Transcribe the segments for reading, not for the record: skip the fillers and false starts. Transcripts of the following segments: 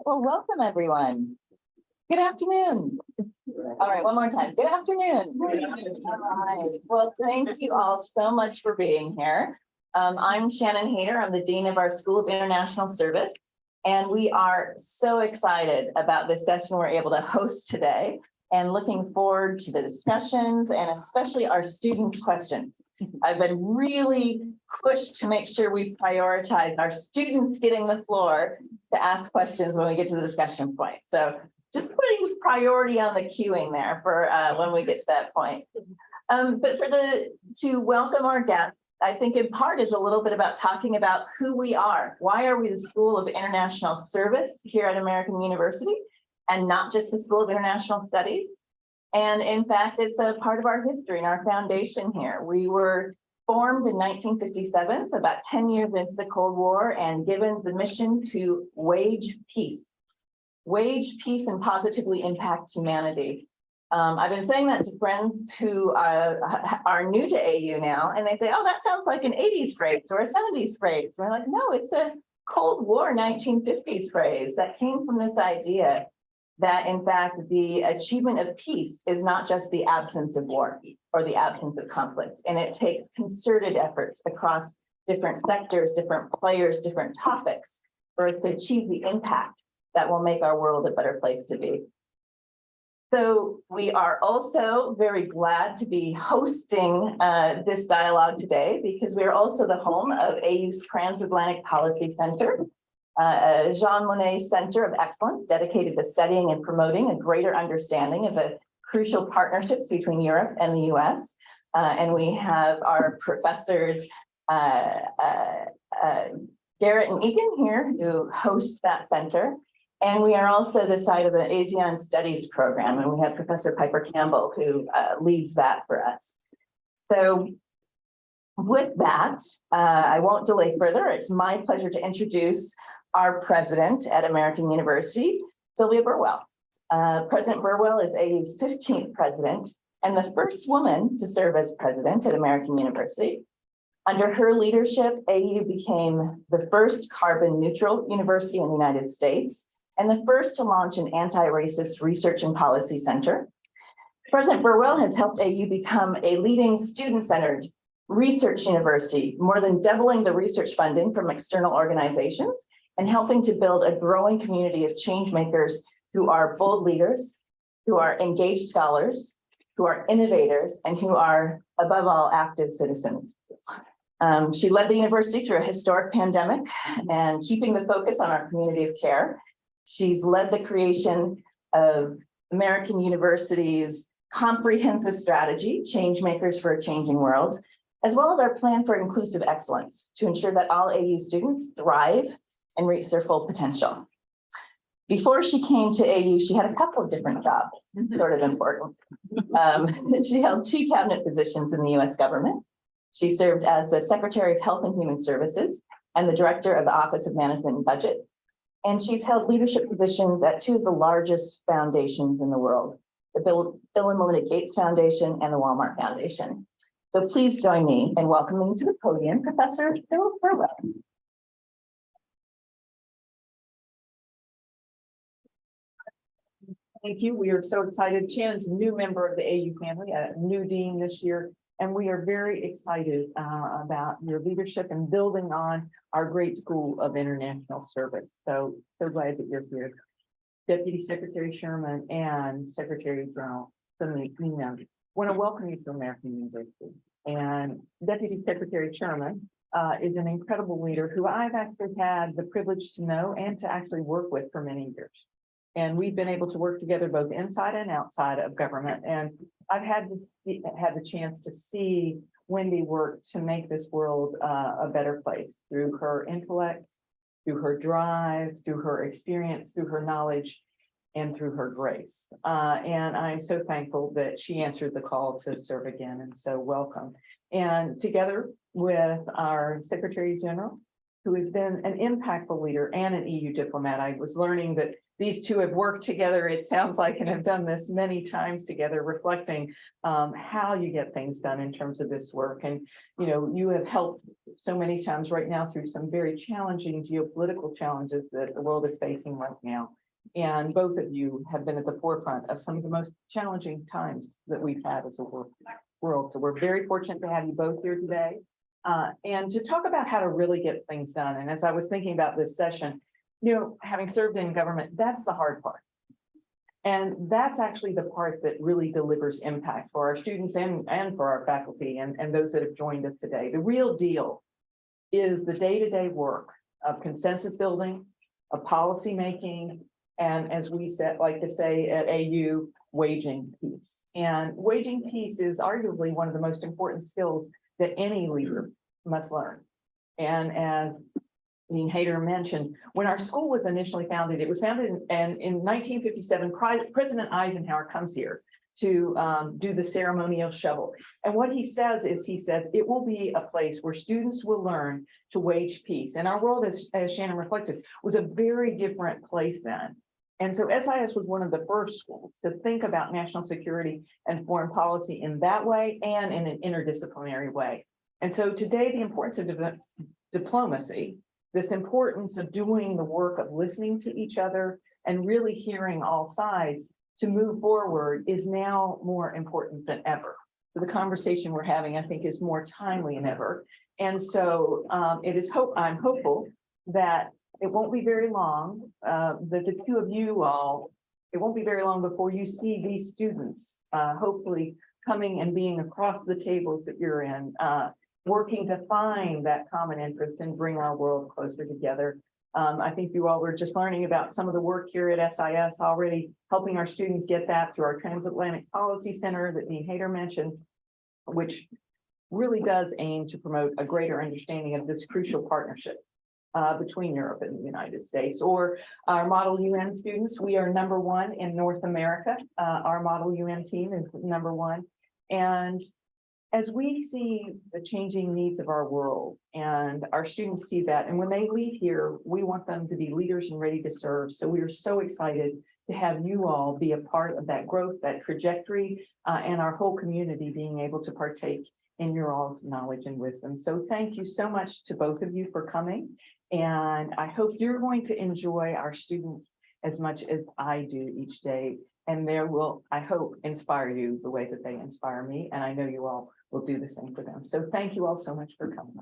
Well, welcome everyone. Good afternoon. All right, one more time. Good afternoon. All right. Well, thank you all so much for being here. I'm Shannon Hader. I'm the Dean of our School of International Service, and we are so excited about this session we're able to host today and looking forward to the discussions and especially our students' questions. I've been really pushed to make sure we prioritize our students getting the floor to ask questions when we get to the discussion point. So just putting priority on the queuing there for when we get to that point. But to welcome our guests, I think in part is a little bit about talking about who we are. Why are we the School of International Service here at American University and not just the School of International Studies? And in fact, it's a part of our history and our foundation here. We were formed in 1957, so about 10 years into the Cold War, and given the mission to wage peace and positively impact humanity. I've been saying that to friends who are new to AU now, and they say, oh, that sounds like an 80s phrase or a 70s phrase. And we're like, no, it's a Cold War 1950s phrase that came from this idea that, in fact, the achievement of peace is not just the absence of war or the absence of conflict. And it takes concerted efforts across different sectors, different players, different topics for us to achieve the impact that will make our world a better place to be. So we are also very glad to be hosting this dialogue today because we are also the home of AU's Transatlantic Policy Center, a Jean Monnet Center of Excellence dedicated to studying and promoting a greater understanding of the crucial partnerships between Europe and the US. And we have our professors, Garrett and Egan here, who host that center. And we are also the site of the ASEAN Studies program, and we have Professor Piper Campbell, who leads that for us. So with that, I won't delay further. It's my pleasure to introduce our president at American University, Sylvia Burwell. President Burwell is AU's 15th president and the first woman to serve as president at American University. Under her leadership, AU became the first carbon neutral university in the United States and the first to launch an anti-racist research and policy center. President Burwell has helped AU become a leading student-centered research university, more than doubling the research funding from external organizations and helping to build a growing community of change makers who are bold leaders, who are engaged scholars, who are innovators, and who are, above all, active citizens. She led the university through a historic pandemic and keeping the focus on our community of care. She's led the creation of American University's comprehensive strategy, Change Makers for a Changing World, as well as our plan for inclusive excellence to ensure that all AU students thrive and reach their full potential. Before she came to AU, she had a couple of different jobs, sort of important. She held 2 cabinet positions in the US government. She served as the Secretary of Health and Human Services and the Director of the Office of Management and Budget. And she's held leadership positions at 2 of the largest foundations in the world, the Bill and Melinda Gates Foundation and the Walmart Foundation. So please join me in welcoming to the podium, Professor Phil Burwell. Thank you. We are so excited. Shannon's a new member of the AU family, a new dean this year, and we are very excited about your leadership and building on our great School of International Service. So glad that you're here. Deputy Secretary Sherman and Secretary General Sannino, want to welcome you to American University. And Deputy Secretary Sherman is an incredible leader who I've actually had the privilege to know and to actually work with for many years. And we've been able to work together both inside and outside of government. And I've had the chance to see Wendy work to make this world a better place through her intellect, through her drive, through her experience, through her knowledge, and through her grace. And I'm so thankful that she answered the call to serve again, and so welcome. And together with our Secretary General, who has been an impactful leader and an EU diplomat. I was learning that these two have worked together, it sounds like, and have done this many times together, reflecting how you get things done in terms of this work. And, you know, you have helped so many times right now through some very challenging geopolitical challenges that the world is facing right now. And both of you have been at the forefront of some of the most challenging times that we've had as a world. So we're very fortunate to have you both here today. And to talk about how to really get things done. And as I was thinking about this session, you know, having served in government, that's the hard part. And that's actually the part that really delivers impact for our students and for our faculty and those that have joined us today. The real deal is the day-to-day work of consensus building, of policy making, and as we like to say at AU, waging peace. And waging peace is arguably one of the most important skills that any leader must learn. And as Dean Hader mentioned, when our school was initially founded, it was founded in 1957, President Eisenhower comes here to do the ceremonial shovel. And what he says is, he says, it will be a place where students will learn to wage peace. And our world, as Shannon reflected, was a very different place then. And so SIS was one of the first schools to think about national security and foreign policy in that way and in an interdisciplinary way. And so today, the importance of diplomacy, this importance of doing the work of listening to each other and really hearing all sides to move forward is now more important than ever. So the conversation we're having, I think, is more timely than ever. And so I'm hopeful that it won't be very long, that the two of you all, it won't be very long before you see these students, hopefully coming and being across the tables that you're in, working to find that common interest and bring our world closer together. I think you all were just learning about some of the work here at SIS already, helping our students get that through our Transatlantic Policy Center that Dean Hader mentioned, which really does aim to promote a greater understanding of this crucial partnership between Europe and the United States. Or our Model UN students, we are #1 in North America. Our Model UN team is #1. And as we see the changing needs of our world and our students see that, and when they leave here, we want them to be leaders and ready to serve. So we are so excited to have you all be a part of that growth, that trajectory, and our whole community being able to partake in your all's knowledge and wisdom. So thank you so much to both of you for coming. And I hope you're going to enjoy our students as much as I do each day. And there will, I hope, inspire you the way that they inspire me. And I know you all will do the same for them. So thank you all so much for coming.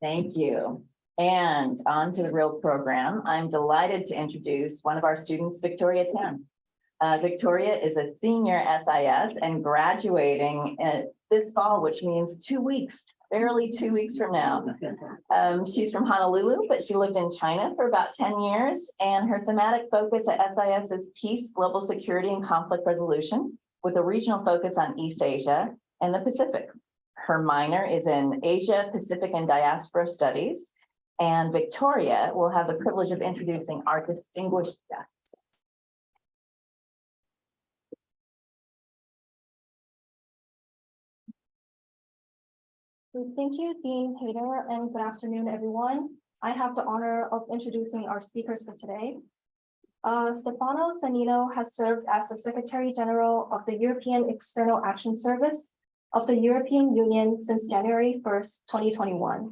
Thank you. And on to the real program. I'm delighted to introduce one of our students, Victoria Tan. Victoria is a senior SIS and graduating this fall, which means 2 weeks, barely 2 weeks from now. She's from Honolulu, but she lived in China for about 10 years. And her thematic focus at SIS is peace, global security, and conflict resolution, with a regional focus on East Asia and the Pacific. Her minor is in Asia, Pacific, and Diaspora Studies. And Victoria will have the privilege of introducing our distinguished guests. Thank you, Dean Hader, and good afternoon, everyone. I have the honor of introducing our speakers for today. Stefano Sannino has served as the Secretary General of the European External Action Service of the European Union since January 1st, 2021.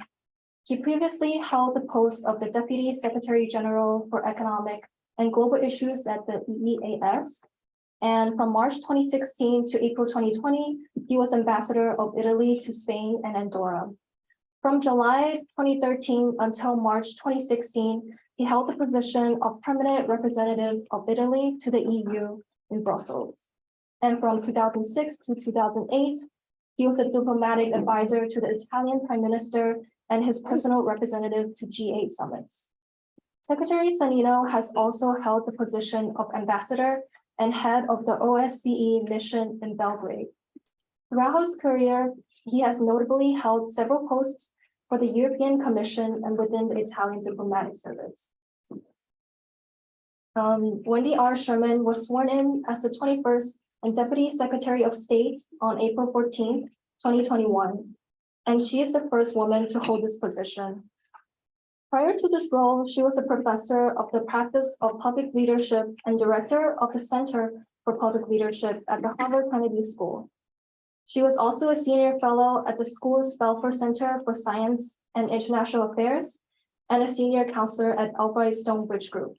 He previously held the post of the Deputy Secretary General for Economic and Global Issues at the EEAS. And from March 2016 to April 2020, he was Ambassador of Italy to Spain and Andorra. From July 2013 until March 2016, he held the position of Permanent Representative of Italy to the EU in Brussels. And from 2006 to 2008, he was a diplomatic advisor to the Italian Prime Minister and his personal representative to G8 summits. Secretary Sannino has also held the position of Ambassador and head of the OSCE mission in Belgrade. Throughout his career, he has notably held several posts for the European Commission and within the Italian diplomatic service. Wendy R. Sherman was sworn in as the 21st and Deputy Secretary of State on April 14th, 2021, and she is the first woman to hold this position. Prior to this role, she was a professor of the practice of public leadership and director of the Center for Public Leadership at the Harvard Kennedy School. She was also a senior fellow at the school's Belfer Center for Science and International Affairs and a senior counselor at Albright Stonebridge Group.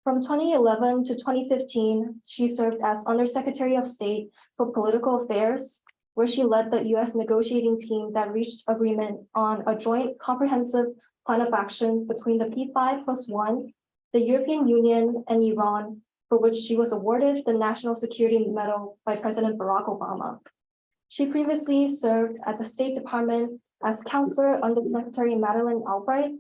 From 2011 to 2015, she served as Undersecretary of State for Political Affairs, where she led the US negotiating team that reached agreement on a joint comprehensive plan of action between the P5+1, the European Union, and Iran, for which she was awarded the National Security Medal by President Barack Obama. She previously served at the State Department as Counselor under Secretary Madeleine Albright,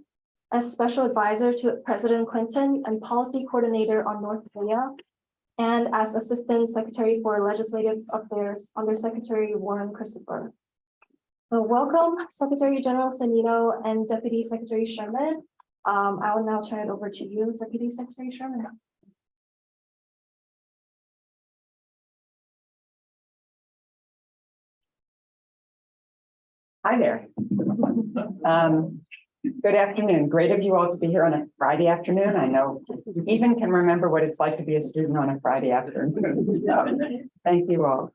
as Special Advisor to President Clinton and Policy Coordinator on North Korea, and as Assistant Secretary for Legislative Affairs under Secretary Warren Christopher. So welcome, Secretary General Sannino and Deputy Secretary Sherman. I will now turn it over to you, Deputy Secretary Sherman. Hi there. Good afternoon. Great of you all to be here on a Friday afternoon. I know you even can remember what it's like to be a student on a Friday afternoon. So, thank you all.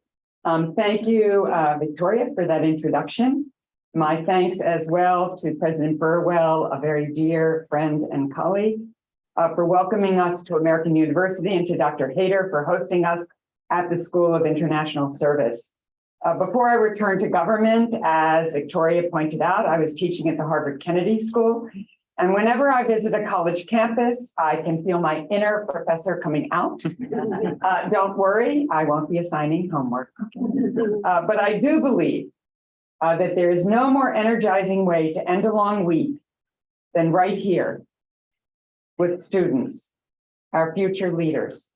Thank you, Victoria, for that introduction. My thanks as well to President Burwell, a very dear friend and colleague, for welcoming us to American University, and to Dr. Hader for hosting us at the School of International Service. Before I returned to government, as Victoria pointed out, I was teaching at the Harvard Kennedy School. And whenever I visit a college campus, I can feel my inner professor coming out. Don't worry, I won't be assigning homework. But I do believe that there is no more energizing way to end a long week than right here with students, our future leaders.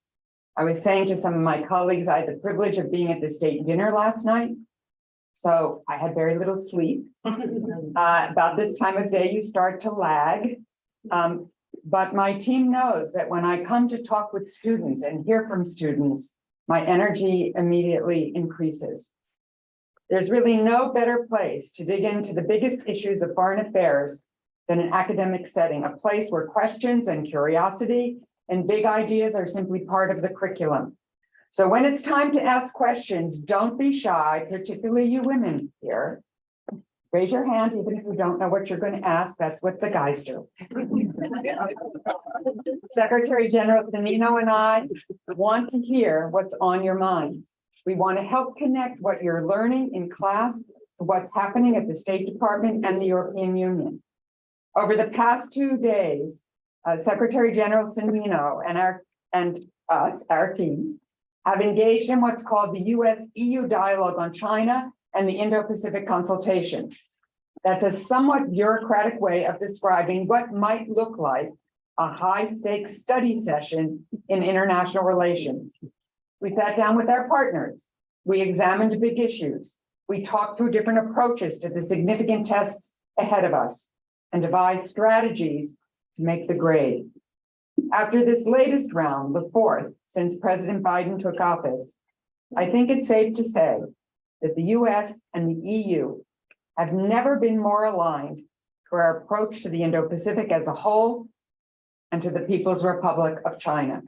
I was saying to some of my colleagues, I had the privilege of being at the state dinner last night. So I had very little sleep. About this time of day, you start to lag. But my team knows that when I come to talk with students and hear from students, my energy immediately increases. There's really no better place to dig into the biggest issues of foreign affairs than an academic setting, a place where questions and curiosity and big ideas are simply part of the curriculum. So when it's time to ask questions, don't be shy, particularly you women here. Raise your hand, even if you don't know what you're going to ask. That's what the guys do. Secretary General Sannino and I want to hear what's on your minds. We want to help connect what you're learning in class to what's happening at the State Department and the European Union. Over the past 2 days, Secretary General Sannino and our teams, have engaged in what's called the US-EU dialogue on China and the Indo-Pacific Consultations. That's a somewhat bureaucratic way of describing what might look like a high-stakes study session in international relations. We sat down with our partners. We examined big issues. We talked through different approaches to the significant tests ahead of us and devised strategies to make the grade. After this latest round, the fourth since President Biden took office, I think it's safe to say that the US and the EU have never been more aligned to our approach to the Indo-Pacific as a whole and to the People's Republic of China.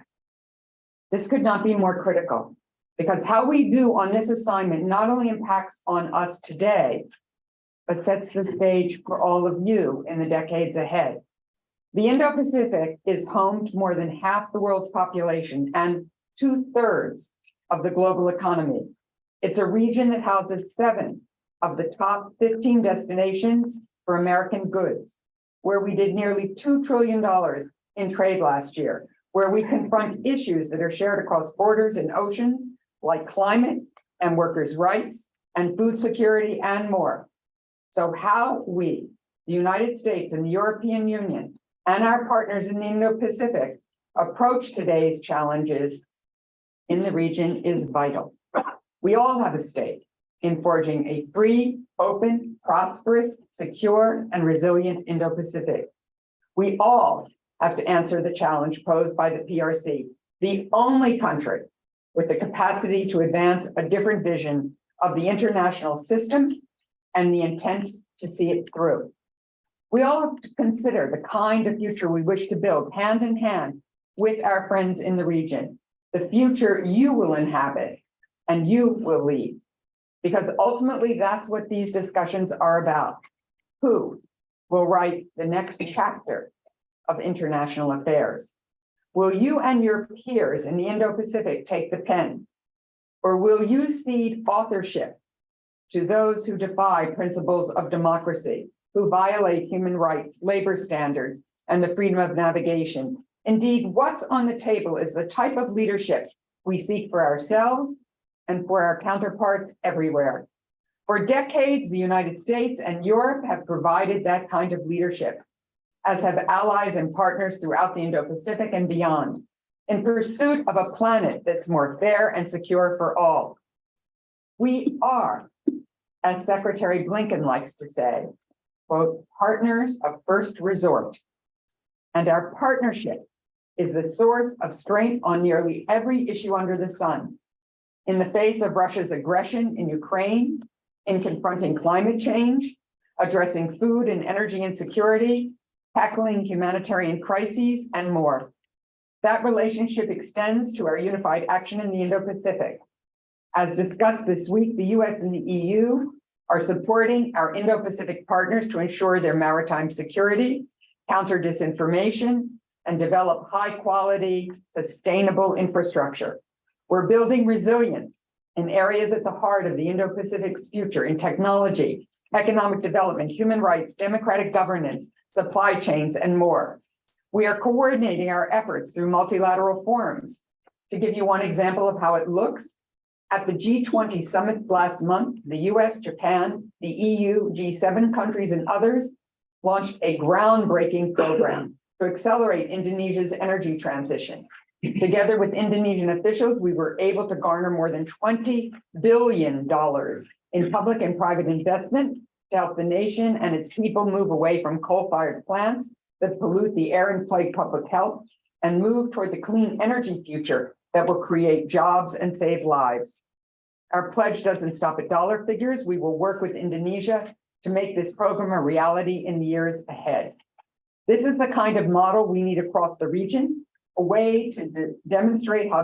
This could not be more critical, because how we do on this assignment not only impacts on us today, but sets the stage for all of you in the decades ahead. The Indo-Pacific is home to more than half the world's population and 2/3 of the global economy. It's a region that houses 7 of the top 15 destinations for American goods, where we did nearly $2 trillion in trade last year, where we confront issues that are shared across borders and oceans, like climate and workers' rights and food security and more. So how we, the United States and the European Union, and our partners in the Indo-Pacific approach today's challenges in the region is vital. We all have a stake in forging a free, open, prosperous, secure, and resilient Indo-Pacific. We all have to answer the challenge posed by the PRC, the only country with the capacity to advance a different vision of the international system and the intent to see it through. We all have to consider the kind of future we wish to build hand in hand with our friends in the region, the future you will inhabit and you will lead. Because ultimately that's what these discussions are about. Who will write the next chapter of international affairs? Will you and your peers in the Indo-Pacific take the pen? Or will you cede authorship to those who defy principles of democracy, who violate human rights, labor standards, and the freedom of navigation? Indeed, what's on the table is the type of leadership we seek for ourselves and for our counterparts everywhere. For decades, the United States and Europe have provided that kind of leadership, as have allies and partners throughout the Indo-Pacific and beyond, in pursuit of a planet that's more fair and secure for all. We are, as Secretary Blinken likes to say, quote, partners of first resort. And our partnership is the source of strength on nearly every issue under the sun. In the face of Russia's aggression in Ukraine, in confronting climate change, addressing food and energy insecurity, tackling humanitarian crises, and more. That relationship extends to our unified action in the Indo-Pacific. As discussed this week, the US and the EU are supporting our Indo-Pacific partners to ensure their maritime security, counter disinformation, and develop high-quality, sustainable infrastructure. We're building resilience in areas at the heart of the Indo-Pacific's future in technology, economic development, human rights, democratic governance, supply chains, and more. We are coordinating our efforts through multilateral forums. To give you one example of how it looks, at the G20 summit last month, the US, Japan, the EU, G7 countries, and others launched a groundbreaking program to accelerate Indonesia's energy transition. Together with Indonesian officials, we were able to garner more than $20 billion in public and private investment to help the nation and its people move away from coal-fired plants that pollute the air and plague public health and move toward the clean energy future that will create jobs and save lives. Our pledge doesn't stop at dollar figures. We will work with Indonesia to make this program a reality in the years ahead. This is the kind of model we need across the region, a way to demonstrate how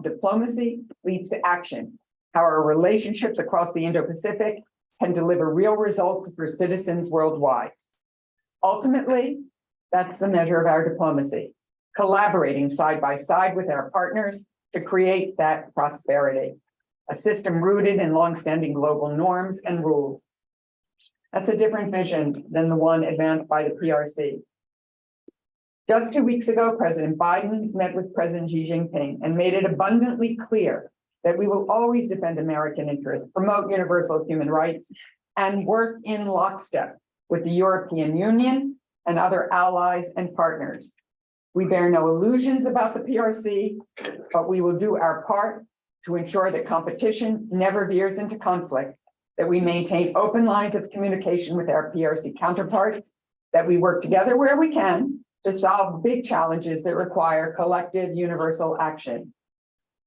diplomacy leads to action, how our relationships across the Indo-Pacific can deliver real results for citizens worldwide. Ultimately, that's the measure of our diplomacy, collaborating side by side with our partners to create that prosperity, a system rooted in longstanding global norms and rules. That's a different vision than the one advanced by the PRC. Just 2 weeks ago, President Biden met with President Xi Jinping and made it abundantly clear that we will always defend American interests, promote universal human rights, and work in lockstep with the European Union and other allies and partners. We bear no illusions about the PRC, but we will do our part to ensure that competition never veers into conflict, that we maintain open lines of communication with our PRC counterparts, that we work together where we can to solve big challenges that require collective universal action.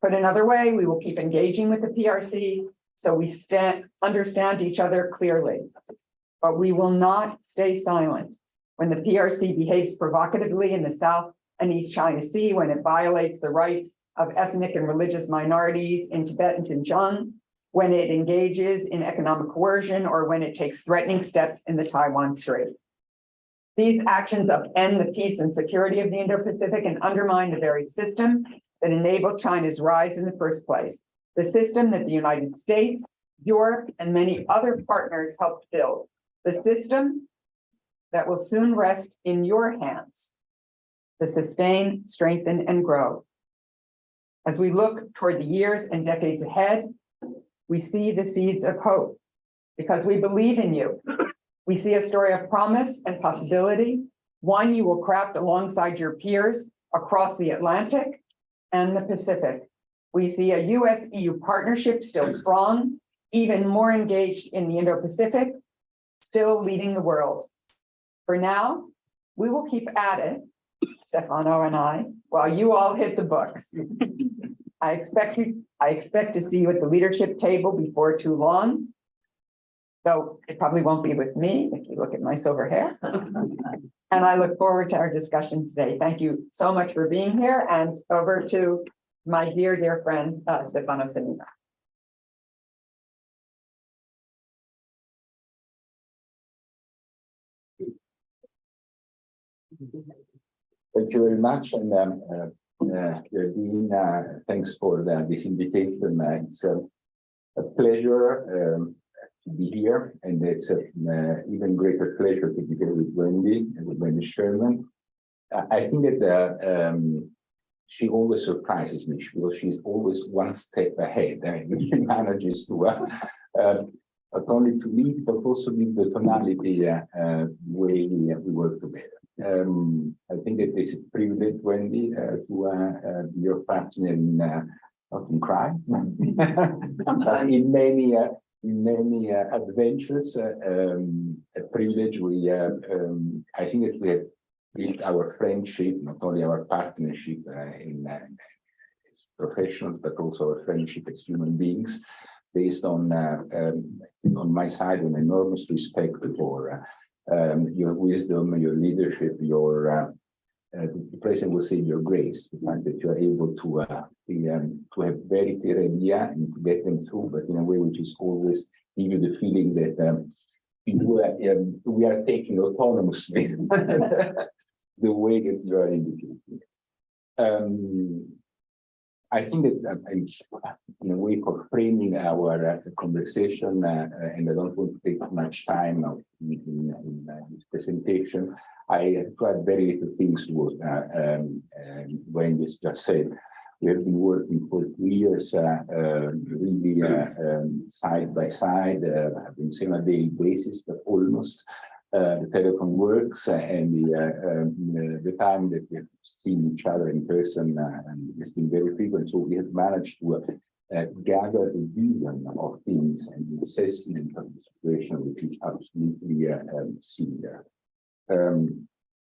Put another way, we will keep engaging with the PRC so we understand each other clearly. But we will not stay silent when the PRC behaves provocatively in the South and East China Sea, when it violates the rights of ethnic and religious minorities in Tibet and Xinjiang, when it engages in economic coercion, or when it takes threatening steps in the Taiwan Strait. These actions upend the peace and security of the Indo-Pacific and undermine the very system that enabled China's rise in the first place, the system that the United States, Europe, and many other partners helped build, the system that will soon rest in your hands to sustain, strengthen, and grow. As we look toward the years and decades ahead, we see the seeds of hope because we believe in you. We see a story of promise and possibility, one you will craft alongside your peers across the Atlantic and the Pacific. We see a US-EU partnership still strong, even more engaged in the Indo-Pacific, still leading the world. For now, we will keep at it, Stefano and I, while you all hit the books. I expect to see you at the leadership table before too long. Though it probably won't be with me if you look at my silver hair. And I look forward to our discussion today. Thank you so much for being here, and over to my dear friend, Stefano Sannino. Thank you very much, and Dean, thanks for this invitation. It's a pleasure to be here, and it's an even greater pleasure to be here with Wendy and with Wendy Sherman. I think that she always surprises me because she's always one step ahead, and she manages to not only to lead but also lead the tonality the way we work together. I think that it's a privilege, Wendy, to be your partner in not in crime, in many adventures. A privilege. I think that we have built our friendship, not only our partnership as professionals, but also our friendship as human beings, based on my side, an enormous respect for your wisdom, your leadership, your the president will say your grace, the fact that you are able to have very clear idea and to get them through, but in a way which is always give you the feeling that we are taking autonomously the way that you are indicating. I think that in a way for framing our conversation, and I don't want to take much time now in this presentation, I tried very little things to what Wendy just said. We have been working for 2 years, really side by side, I've been saying on a daily basis, but almost. The telephone works, and the time that we have seen each other in person has been very frequent. So we have managed to gather a vision of things and the assessment of the situation, which is absolutely similar.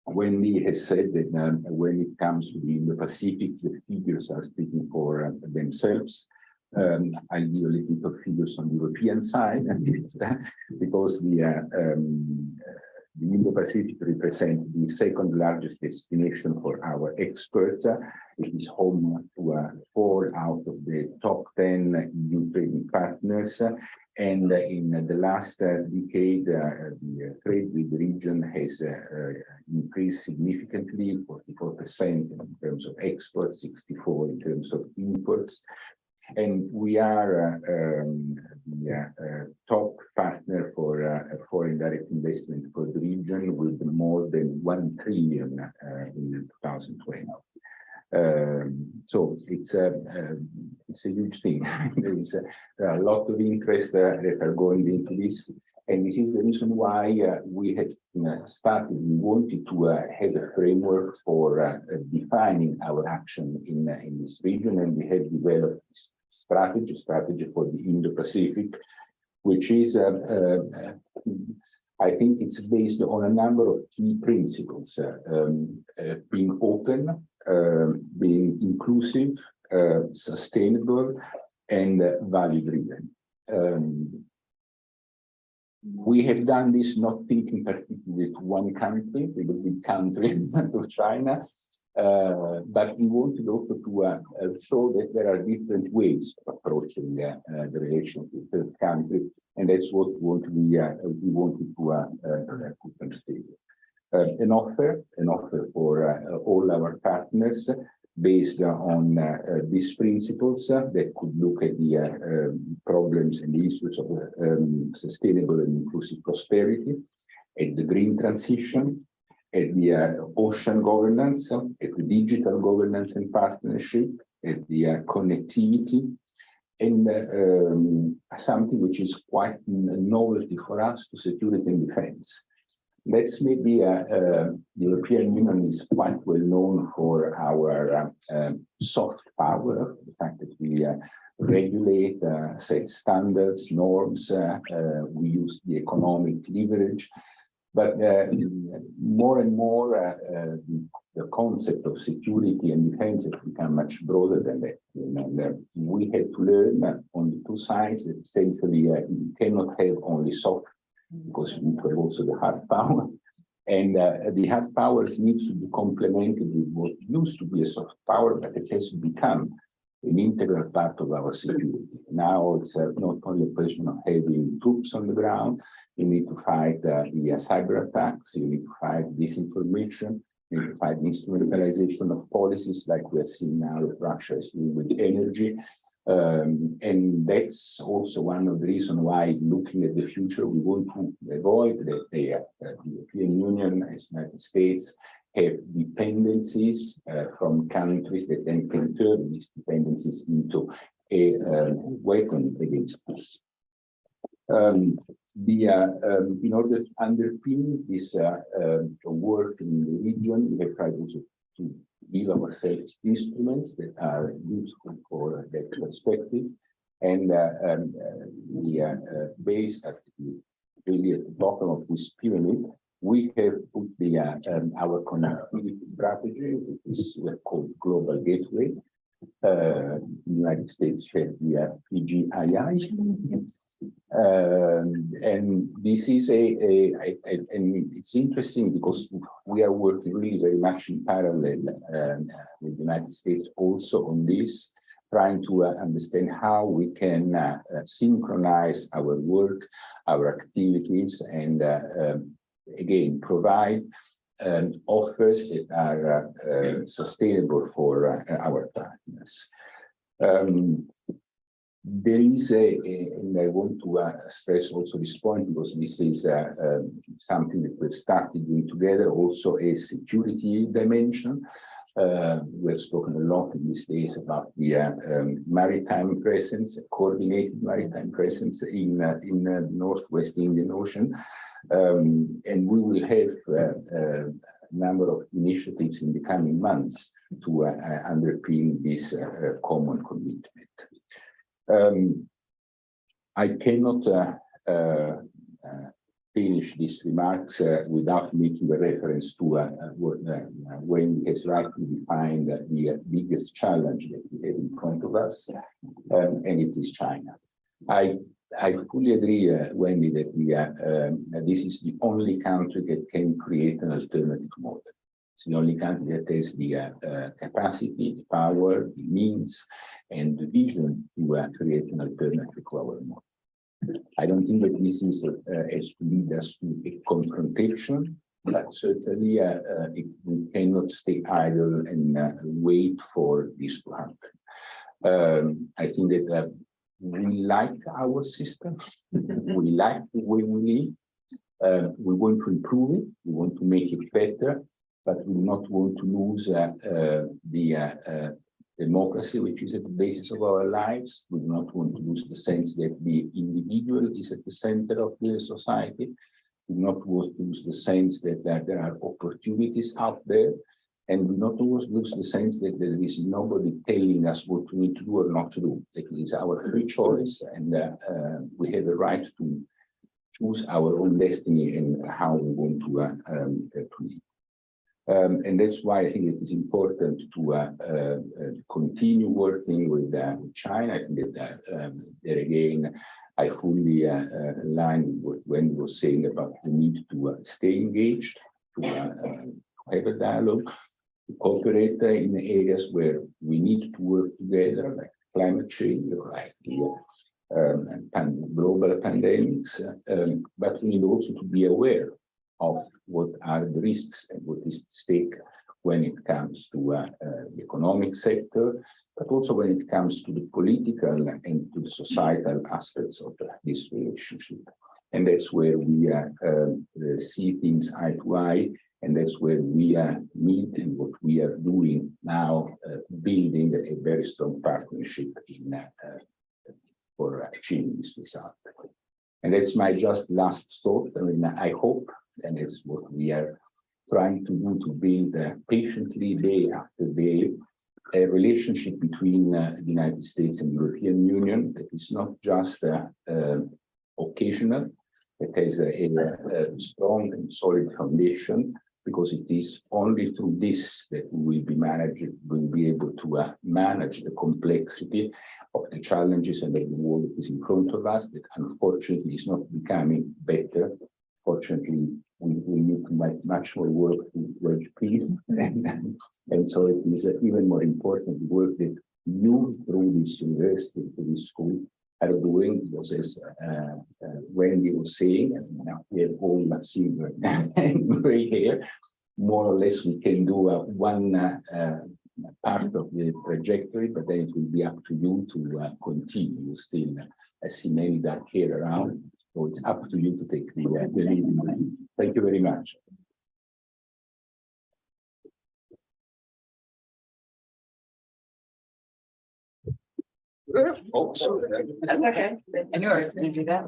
Wendy has said that when it comes to the Indo-Pacific, the figures are speaking for themselves. I'll give a little bit of figures on the European side, and it's because the Indo-Pacific represents the second largest destination for our experts. It is home to 4 out of the top 10 EU trading partners. And in the last decade, the trade with the region has increased significantly, 44% in terms of exports, 64% in terms of imports. And we are the top partner for foreign direct investment for the region, with more than 1 trillion in 2020. So it's a huge thing. There is a lot of interest that are going into this, and this is the reason why we have started. We wanted to have a framework for defining our action in this region, and we have developed this strategy for the Indo-Pacific, which is, I think it's based on a number of key principles, being open, being inclusive, sustainable, and value-driven. We have done this not thinking particularly to one country, the big country of China, but we wanted also to show that there are different ways of approaching the relationship with third country, and that's what we wanted to put on the table. An offer for all our partners based on these principles that could look at the problems and the issues of sustainable and inclusive prosperity, at the green transition, at the ocean governance, at the digital governance and partnership, at the connectivity, and something which is quite a novelty for us, to security and defense. That's maybe the European Union is quite well known for our soft power, the fact that we regulate, set standards, norms, we use the economic leverage. But more and more, the concept of security and defense has become much broader than that. And, we have to learn on the two sides that essentially you cannot have only soft, because you have also the hard power. And the hard powers needs to be complemented with what used to be a soft power, but it has become an integral part of our security. Now it's not only a question of having troops on the ground. You need to fight the cyber attacks. You need to fight disinformation. You need to fight instrumentalization of policies like we're seeing now that Russia is doing with energy. And that's also one of the reasons why, looking at the future, we want to avoid that the European Union and the United States have dependencies from countries that then can turn these dependencies into a weapon against us. In order to underpin this work in the region, we have tried also to give ourselves instruments that are useful for that perspective. And we are based really at the bottom of this pyramid. We have put our connectivity strategy, which is called Global Gateway. The United States has the PGII. And this is and it's interesting because we are working really very much in parallel with the United States also on this, trying to understand how we can synchronize our work, our activities, and again, provide offers that are sustainable for our partners. There is and I want to stress also this point, because this is something that we've started doing together, also a security dimension. We've spoken a lot in these days about the maritime presence, coordinated maritime presence in the Northwest Indian Ocean. And we will have a number of initiatives in the coming months to underpin this common commitment. I cannot finish these remarks without making a reference to what Wendy has rightly defined the biggest challenge that we have in front of us, and it is China. I fully agree, Wendy, that this is the only country that can create an alternative model. It's the only country that has the capacity, the power, the means, and the vision to create an alternative to our model. I don't think that this is has to lead us to a confrontation, but certainly we cannot stay idle and wait for this to happen. I think that we like our system, we like the way we live, we want to improve it, we want to make it better, but we do not want to lose the democracy, which is at the basis of our lives. We do not want to lose the sense that the individual is at the center of the society. We do not want to lose the sense that there are opportunities out there. And we do not always lose the sense that there is nobody telling us what we need to do or not to do. It is our free choice, and we have a right to choose our own destiny and how we want to live. And that's why I think it is important to continue working with China. I think that there again, I fully align with what Wendy was saying about the need to stay engaged, to have a dialogue, to cooperate in areas where we need to work together, like climate change, like the global pandemics, but we need also to be aware of what are the risks and what is at stake when it comes to the economic sector, but also when it comes to the political and to the societal aspects of this relationship. And that's where we see things eye to eye, and that's where we meet and what we are doing now, building a very strong partnership for achieving this result. And that's my just last thought. I mean, I hope, and it's what we are trying to do, to build patiently, day after day, a relationship between the United States and the European Union that is not just occasional, that has a strong and solid foundation, because it is only through this that we will be able to manage the complexity of the challenges and the world that is in front of us, that unfortunately is not becoming better. Fortunately, we need to make much more work to wage peace. And so it is even more important the work that you, through this university, through this school, are doing, because as Wendy was saying, and now we have all silver and gray hair, more or less we can do one part of the trajectory, but then it will be up to you to continue. Still, I see many dark hair around, so it's up to you to take the lead. Thank you very much. Oh, sorry. That's okay. I knew I was going to do that.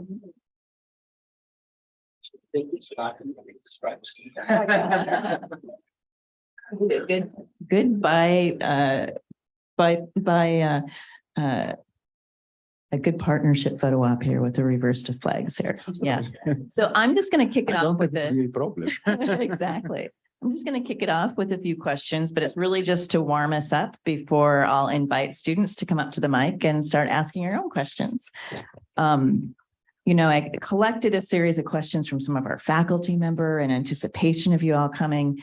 A good partnership photo op here with a reverse to flags here. Yeah. So I'm just going to kick it off with the problem. exactly. I'm just going to kick it off with a few questions, but it's really just to warm us up before I'll invite students to come up to the mic and start asking your own questions. I collected a series of questions from some of our faculty member in anticipation of you all coming.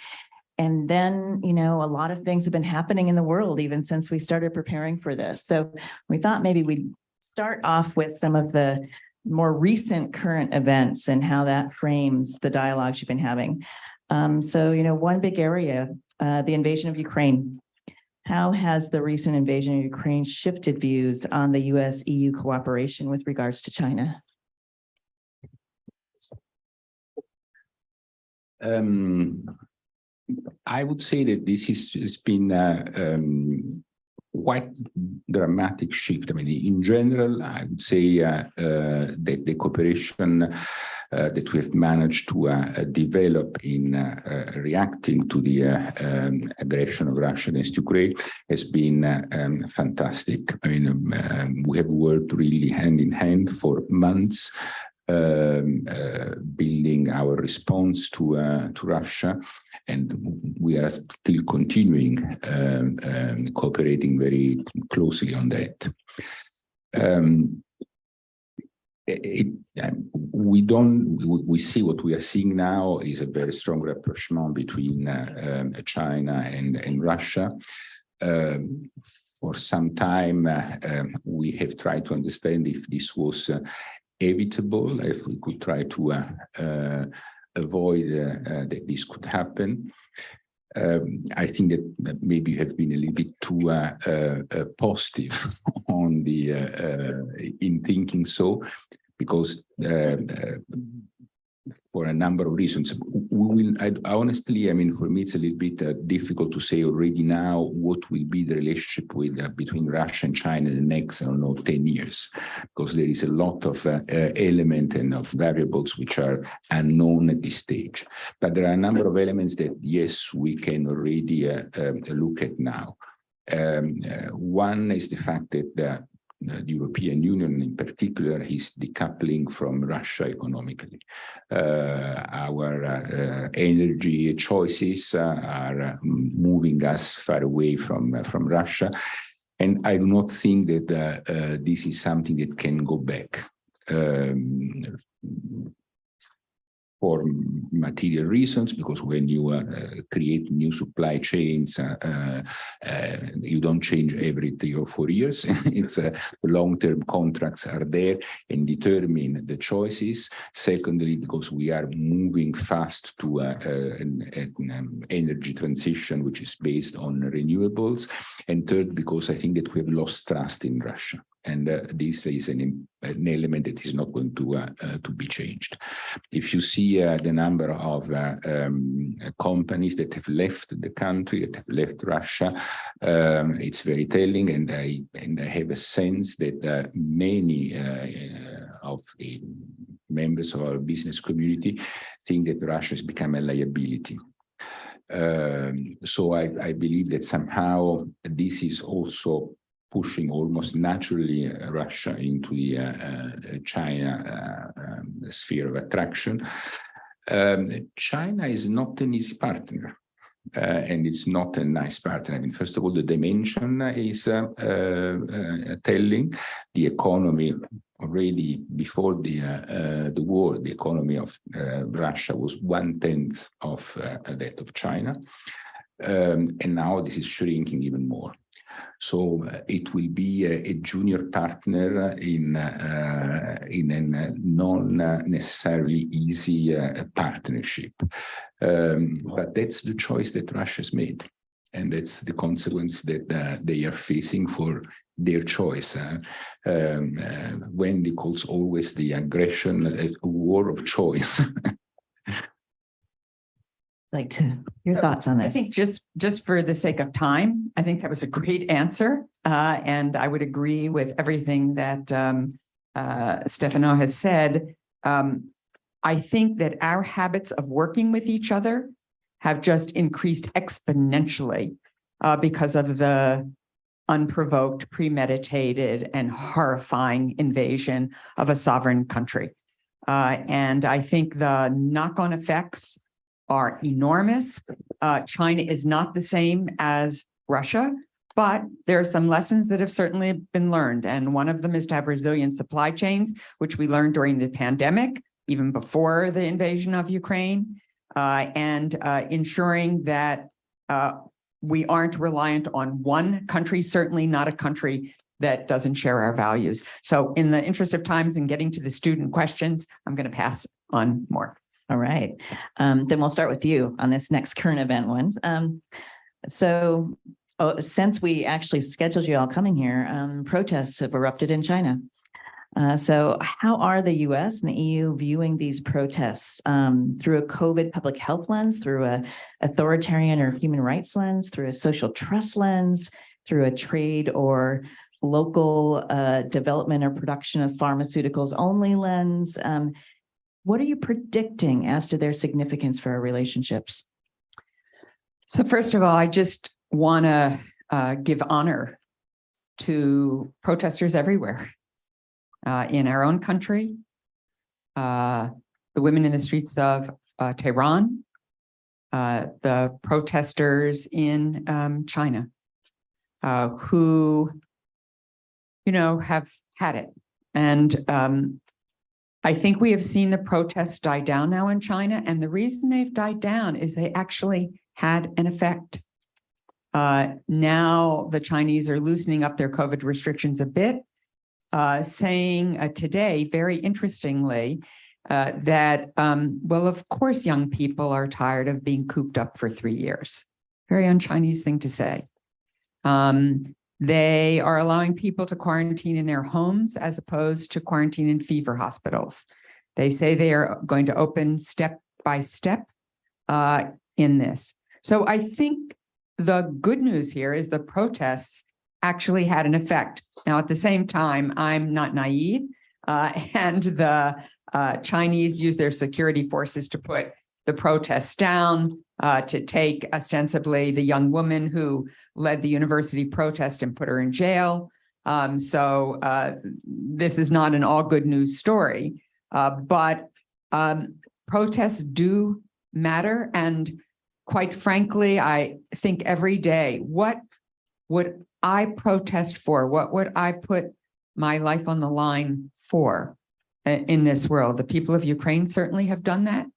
And then, a lot of things have been happening in the world even since we started preparing for this. So we thought maybe we'd start off with some of the more recent current events and how that frames the dialogues you've been having. One big area, the invasion of Ukraine. How has the recent invasion of Ukraine shifted views on the US-EU cooperation with regards to China? I would say that this has been quite dramatic shift. I mean, in general, I would say that the cooperation that we have managed to develop in reacting to the aggression of Russia against Ukraine has been fantastic. I mean, we have worked really hand in hand for months, building our response to Russia, and we are still continuing cooperating very closely on that. We see what we are seeing now is a very strong rapprochement between China and Russia. For some time, we have tried to understand if this was evitable, if we could try to avoid that this could happen. I think that maybe you have been a little bit too positive on the in thinking so, because for a number of reasons. Honestly, I mean, for me, it's a little bit difficult to say already now what will be the relationship with between Russia and China in the next, I don't know, 10 years, because there is a lot of element and of variables which are unknown at this stage. But there are a number of elements that, yes, we can already look at now. One is the fact that the European Union in particular is decoupling from Russia economically. Our energy choices are moving us far away from Russia. And I do not think that this is something that can go back. For material reasons, because when you create new supply chains, you don't change every 3 or 4 years. It's long-term contracts are there and determine the choices. Secondly, because we are moving fast to an energy transition which is based on renewables. And third, because I think that we have lost trust in Russia. And this is an element that is not going to be changed. If you see the number of companies that have left the country, that have left Russia, it's very telling, and I have a sense that many of the members of our business community think that Russia has become a liability. So I believe that somehow this is also pushing almost naturally Russia into the China sphere of attraction. China is not an easy partner. And it's not a nice partner. I mean, first of all, the dimension is telling. The economy already before the war, the economy of Russia was 1/10 of that of China, and now this is shrinking even more. So it will be a junior partner in a non necessarily easy partnership. But that's the choice that Russia's made. And that's the consequence that they are facing for their choice. Wendy calls always the aggression a war of choice. Like to your thoughts on this. I think just for the sake of time, I think that was a great answer. And I would agree with everything that Stefano has said. I think that our habits of working with each other have just increased exponentially because of the unprovoked, premeditated, and horrifying invasion of a sovereign country. And I think the knock-on effects are enormous. China is not the same as Russia, but there are some lessons that have certainly been learned. And one of them is to have resilient supply chains, which we learned during the pandemic, even before the invasion of Ukraine, and ensuring that we aren't reliant on one country, certainly not a country that doesn't share our values. So in the interest of times and getting to the student questions, I'm going to pass on more. All right. Then we'll start with you on this next current event ones. Since we actually scheduled you all coming here, protests have erupted in China. So how are the US and the EU viewing these protests through a COVID public health lens, through a authoritarian or human rights lens, through a social trust lens, through a trade or local development or production of pharmaceuticals only lens? What are you predicting as to their significance for our relationships? So first of all, I just want to give honor to protesters everywhere. In our own country, the women in the streets of Tehran, the protesters in China, who, have had it. And I think we have seen the protests die down now in China. And the reason they've died down is they actually had an effect. Now the Chinese are loosening up their COVID restrictions a bit. Saying today, very interestingly, that, well, of course, young people are tired of being cooped up for 3 years. Very un-Chinese thing to say. They are allowing people to quarantine in their homes as opposed to quarantine in fever hospitals. They say they are going to open step by step in this. So I think the good news here is the protests actually had an effect. Now, at the same time, I'm not naive, and the Chinese use their security forces to put the protests down, to take ostensibly the young woman who led the university protest and put her in jail. So this is not an all good news story, but protests do matter. And quite frankly, I think every day, what would I protest for? What would I put my life on the line for in this world? The people of Ukraine certainly have done that.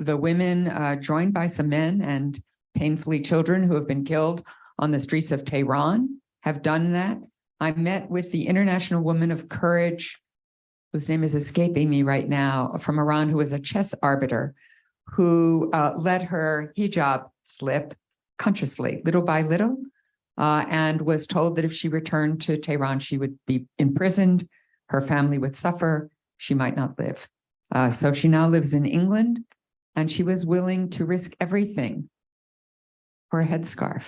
The women joined by some men and painfully children who have been killed on the streets of Tehran have done that. I met with the International Woman of Courage, whose name is escaping me right now, from Iran, who was a chess arbiter, who let her hijab slip consciously, little by little, and was told that if she returned to Tehran, she would be imprisoned, her family would suffer, she might not live. So she now lives in England, and she was willing to risk everything for a headscarf.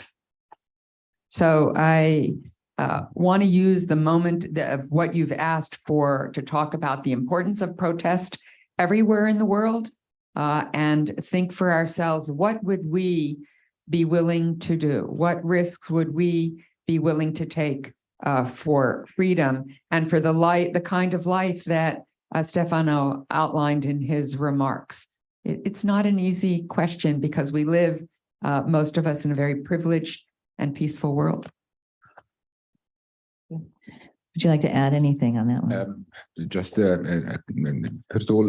So I want to use the moment of what you've asked for to talk about the importance of protest everywhere in the world, and think for ourselves, what would we be willing to do? What risks would we be willing to take for freedom and for the kind of life that Stefano outlined in his remarks. It's not an easy question because we live, most of us, in a very privileged and peaceful world. Would you like to add anything on that one? Just first of all,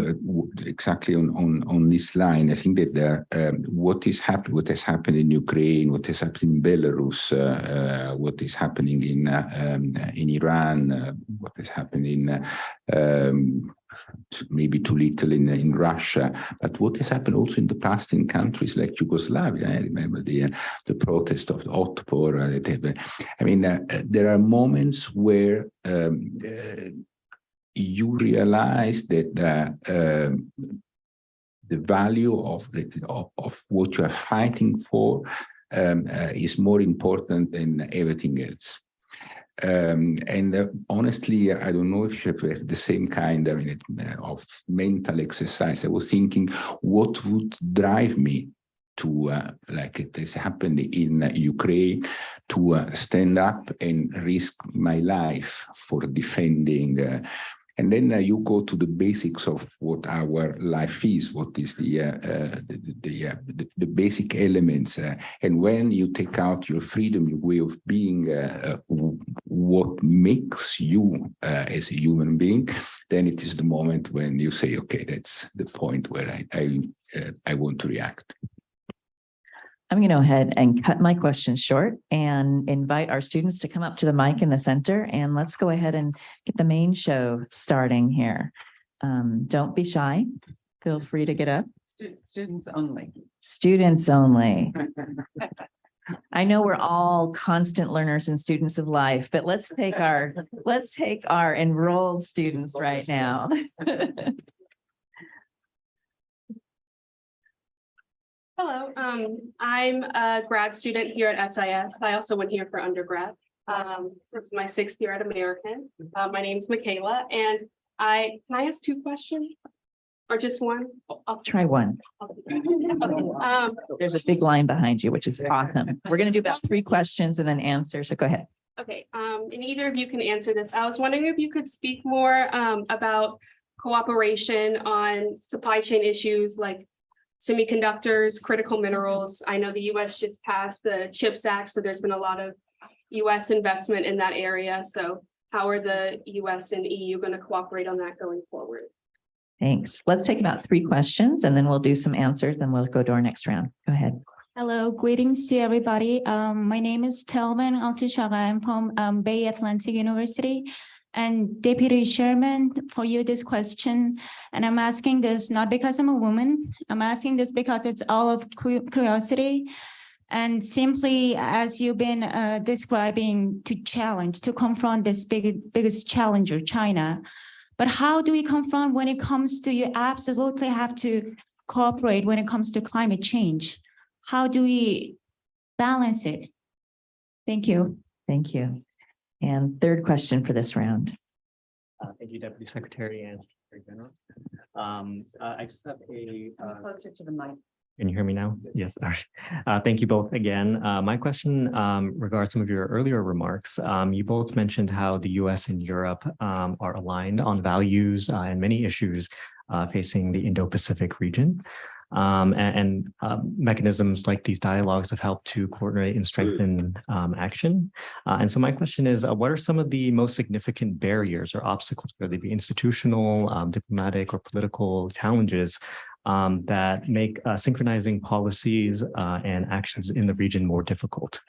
exactly on this line, I think that what has happened in Ukraine, what has happened in Belarus, what is happening in Iran, what has happened in maybe too little in Russia, but what has happened also in the past in countries like Yugoslavia. I remember the protest of Otpor. I mean, there are moments where you realize that the value of what you are fighting for is more important than everything else. Honestly, I don't know if you have the same kind of mental exercise. I was thinking, what would drive me to, like it has happened in Ukraine, to stand up and risk my life for defending. And then you go to the basics of what our life is, what is the basic elements. And when you take out your freedom, your way of being, what makes you as a human being, then it is the moment when you say, okay, that's the point where I want to react. I'm going to go ahead and cut my questions short and invite our students to come up to the mic in the center, and let's go ahead and get the main show starting here. Don't be shy. Feel free to get up. Students only. Students only. I know we're all constant learners and students of life, but let's take our enrolled students right now. Hello, I'm a grad student here at SIS. I also went here for undergrad. This is my 6th year at American. My name is Michaela, and can I ask 2 questions or just one? I'll try one. Okay. There's a big line behind you, which is awesome. We're going to do about 3 questions and then answer. So go ahead. Okay, and either of you can answer this. I was wondering if you could speak more about cooperation on supply chain issues like semiconductors, critical minerals. I know the US just passed the CHIPS Act, so there's been a lot of US investment in that area. So how are the US and EU going to cooperate on that going forward? Thanks. Let's take about 3 questions and then we'll do some answers and we'll go to our next round. Go ahead. Hello, greetings to everybody. My name is Telvin Altishaga. I'm from Bay Atlantic University and Deputy Chairman for you this question. And I'm asking this not because I'm a woman. I'm asking this because it's all of curiosity. And simply as you've been describing, to confront this biggest challenger, China. But how do we confront when it comes to, you absolutely have to cooperate when it comes to climate change? How do we balance it? Thank you. Thank you. And 3rd question for this round. Thank you, Deputy Secretary and Secretary General. I just have a Closer to the mic. Can you hear me now? Yes. All right. Thank you both again. My question regards some of your earlier remarks. You both mentioned how the US and Europe are aligned on values and many issues facing the Indo-Pacific region. Mechanisms like these dialogues have helped to coordinate and strengthen action. And so my question is, what are some of the most significant barriers or obstacles, whether they be institutional, diplomatic, or political challenges that make synchronizing policies and actions in the region more difficult?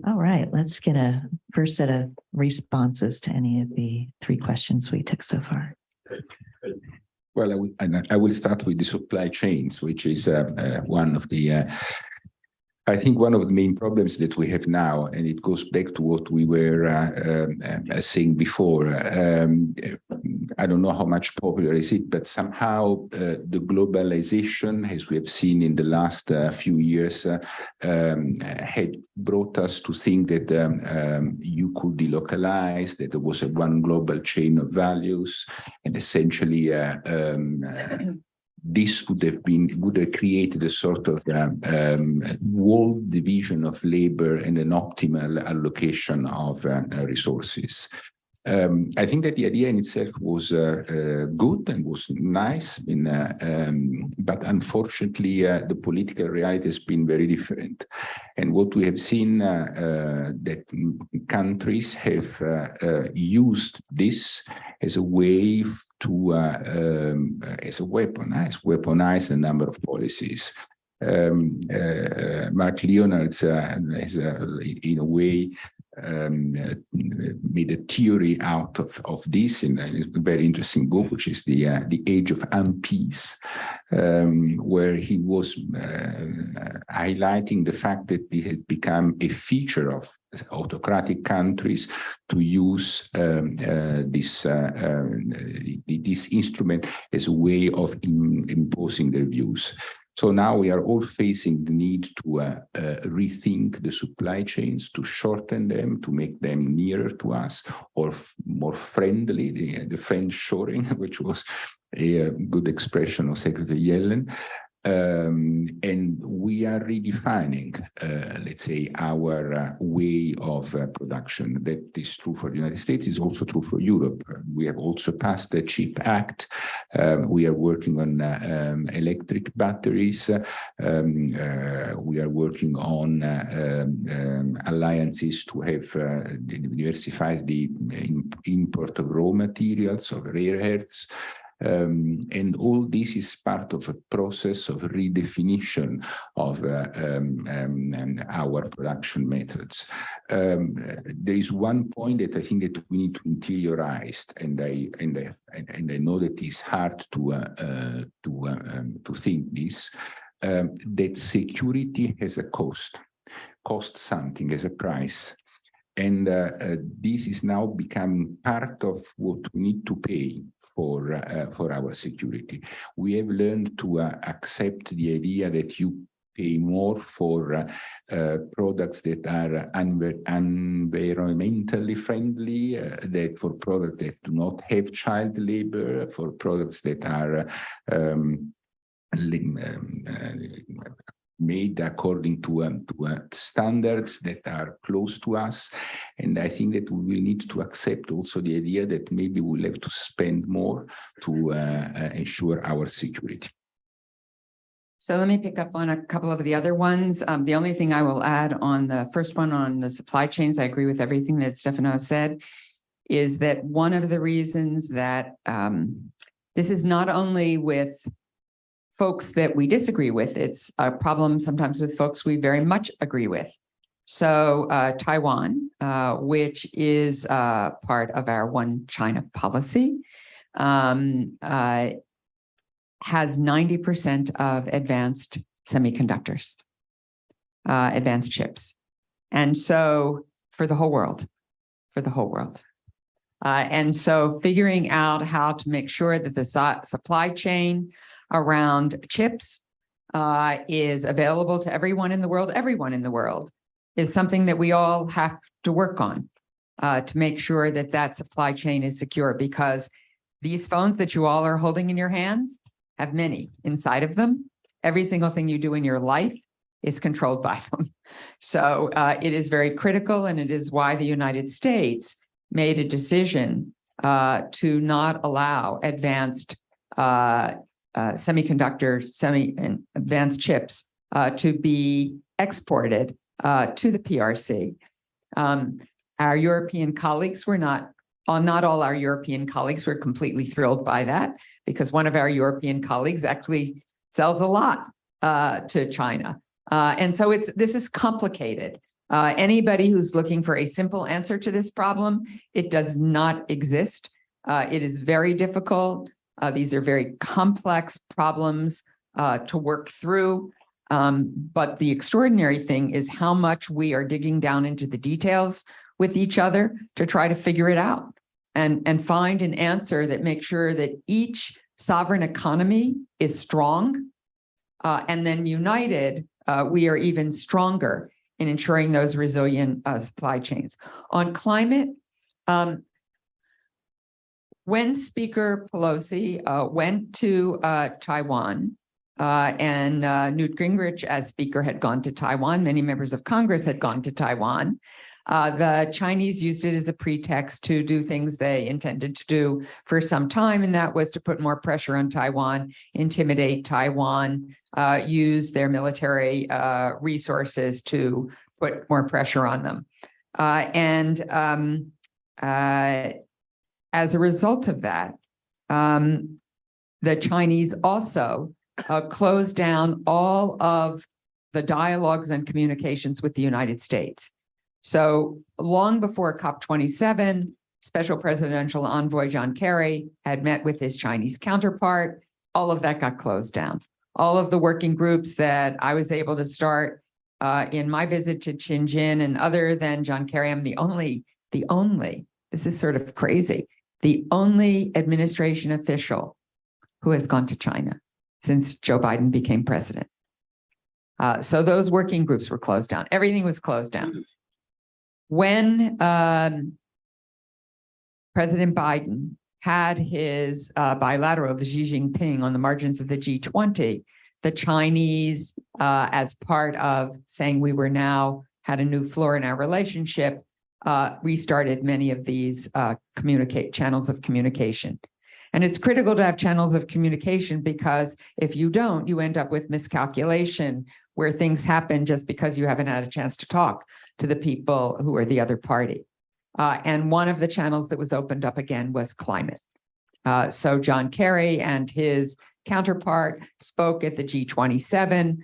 All right, let's get a first set of responses to any of the 3 questions we took so far. Well, I will start with the supply chains, which is one of the, I think one of the main problems that we have now, and it goes back to what we were saying before. I don't know how much popular is it, but somehow the globalization, as we have seen in the last few years, had brought us to think that you could delocalize, that there was a one global chain of values, and essentially this would have created a sort of world division of labor and an optimal allocation of resources. I think that the idea in itself was good and was nice, but unfortunately, the political reality has been very different. And what we have seen that countries have used this as a way to, as a weaponize a number of policies. Mark Leonard's has, in a way, made a theory out of this in a very interesting book, which is the Age of Unpeace, where he was highlighting the fact that it had become a feature of autocratic countries to use this instrument as a way of imposing their views. So now we are all facing the need to rethink the supply chains, to shorten them, to make them nearer to us or more friendly, the French shoring, which was a good expression of Secretary Yellen. And we are redefining, let's say, our way of production. That is true for the United States, is also true for Europe. We have also passed the CHIP Act. We are working on electric batteries. We are working on alliances to have diversified the import of raw materials, of rare earths. And all this is part of a process of redefinition of our production methods. There is one point that I think that we need to interiorize, and I know that it's hard to think this, that security has a cost something, has a price. And this is now becoming part of what we need to pay for our security. We have learned to accept the idea that you pay more for products that are environmentally friendly, that for products that do not have child labor, for products that are made according to standards that are close to us. And I think that we will need to accept also the idea that maybe we'll have to spend more to ensure our security. So let me pick up on a couple of the other ones. The only thing I will add on the first one on the supply chains, I agree with everything that Stefano said, is that one of the reasons that this is not only with folks that we disagree with, it's a problem sometimes with folks we very much agree with. So Taiwan, which is part of our One China policy, has 90% of advanced semiconductors, advanced chips. And so for the whole world. And so figuring out how to make sure that the supply chain around chips is available to everyone in the world is something that we all have to work on to make sure that that supply chain is secure, because these phones that you all are holding in your hands have many inside of them. Every single thing you do in your life is controlled by them. So it is very critical, and it is why the United States made a decision to not allow advanced advanced chips to be exported to the PRC. Our European colleagues were not all our European colleagues were completely thrilled by that, because one of our European colleagues actually sells a lot to China. And so this is complicated. Anybody who's looking for a simple answer to this problem, it does not exist. It is very difficult. These are very complex problems to work through. But the extraordinary thing is how much we are digging down into the details with each other to try to figure it out and find an answer that makes sure that each sovereign economy is strong. And then united, we are even stronger in ensuring those resilient supply chains. On climate, when Speaker Pelosi went to Taiwan, and Newt Gingrich as Speaker had gone to Taiwan, many members of Congress had gone to Taiwan, The Chinese used it as a pretext to do things they intended to do for some time, and that was to put more pressure on Taiwan, intimidate Taiwan, use their military resources to put more pressure on them. As a result of that, the Chinese also closed down all of the dialogues and communications with the United States. So long before COP27, Special Presidential Envoy John Kerry had met with his Chinese counterpart. All of that got closed down. All of the working groups that I was able to start in my visit to Tianjin, and other than John Kerry, I'm the only, this is sort of crazy, the only administration official who has gone to China since Joe Biden became president. So those working groups were closed down. Everything was closed down. When President Biden had his bilateral with Xi Jinping on the margins of the G20, the Chinese, as part of saying we were now had a new floor in our relationship, restarted many of these channels of communication. And it's critical to have channels of communication, because if you don't, you end up with miscalculation where things happen just because you haven't had a chance to talk to the people who are the other party. And one of the channels that was opened up again was climate. So John Kerry and his counterpart spoke at the G27,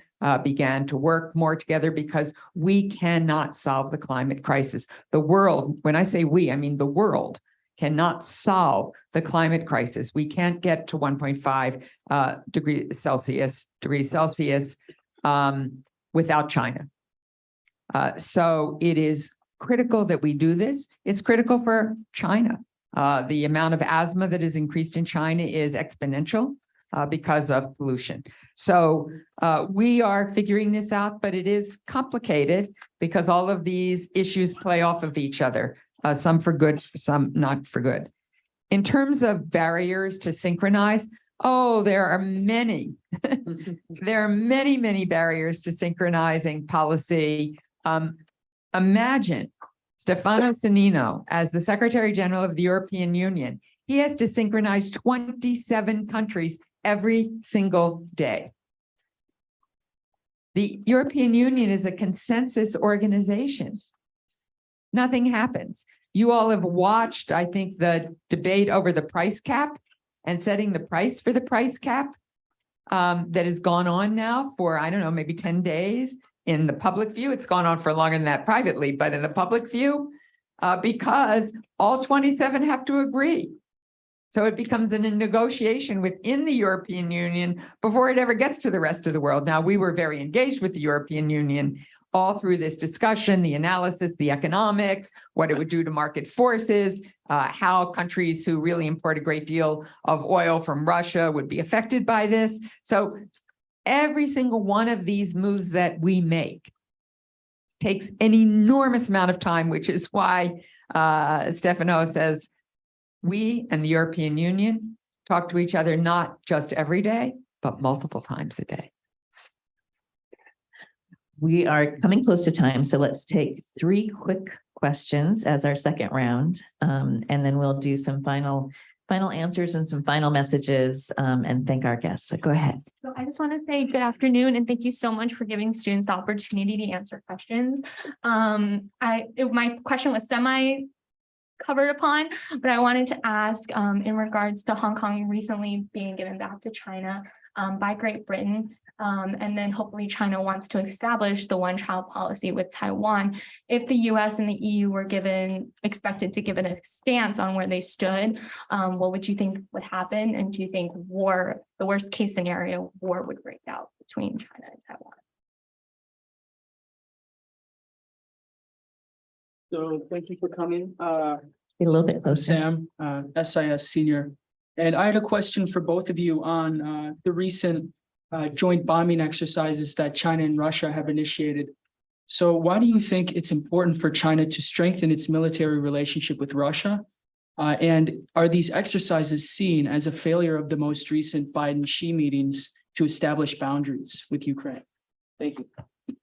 began to work more together, because we cannot solve the climate crisis. The world, when I say we, I mean the world, cannot solve the climate crisis. We can't get to 1.5 degrees Celsius without China. So it is critical that we do this. It's critical for China. The amount of asthma that is increased in China is exponential because of pollution. So we are figuring this out, but it is complicated because all of these issues play off of each other, some for good, some not for good. In terms of barriers to synchronize, oh, there are many. There are many, many barriers to synchronizing policy. Imagine Stefano Sannino as the Secretary General of the European Union. He has to synchronize 27 countries every single day. The European Union is a consensus organization. Nothing happens. You all have watched, I think, the debate over the price cap and setting the price for the price cap that has gone on now for, I don't know, maybe 10 days. In the public view, it's gone on for longer than that privately, but in the public view, because all 27 have to agree. So it becomes a negotiation within the European Union before it ever gets to the rest of the world. Now, we were very engaged with the European Union all through this discussion, the analysis, the economics, what it would do to market forces, how countries who really import a great deal of oil from Russia would be affected by this. So every single one of these moves that we make takes an enormous amount of time, which is why Stefano says we and the European Union talk to each other not just every day, but multiple times a day. We are coming close to time, so let's take 3 quick questions as our second round, and then we'll do some final answers and some final messages, and thank our guests. So go ahead. So I just want to say good afternoon and thank you so much for giving students the opportunity to answer questions. My question was covered upon, but I wanted to ask in regards to Hong Kong recently being given back to China by Great Britain. And then hopefully China wants to establish the one-child policy with Taiwan. If the US and the EU were expected to give it a stance on where they stood, what would you think would happen? And do you think the worst case scenario, war would break out between China and Taiwan? So thank you for coming. A little bit closer. Sam, SIS senior. And I had a question for both of you on the recent joint bombing exercises that China and Russia have initiated. So why do you think it's important for China to strengthen its military relationship with Russia? And are these exercises seen as a failure of the most recent Biden-Xi meetings to establish boundaries with Ukraine? Thank you.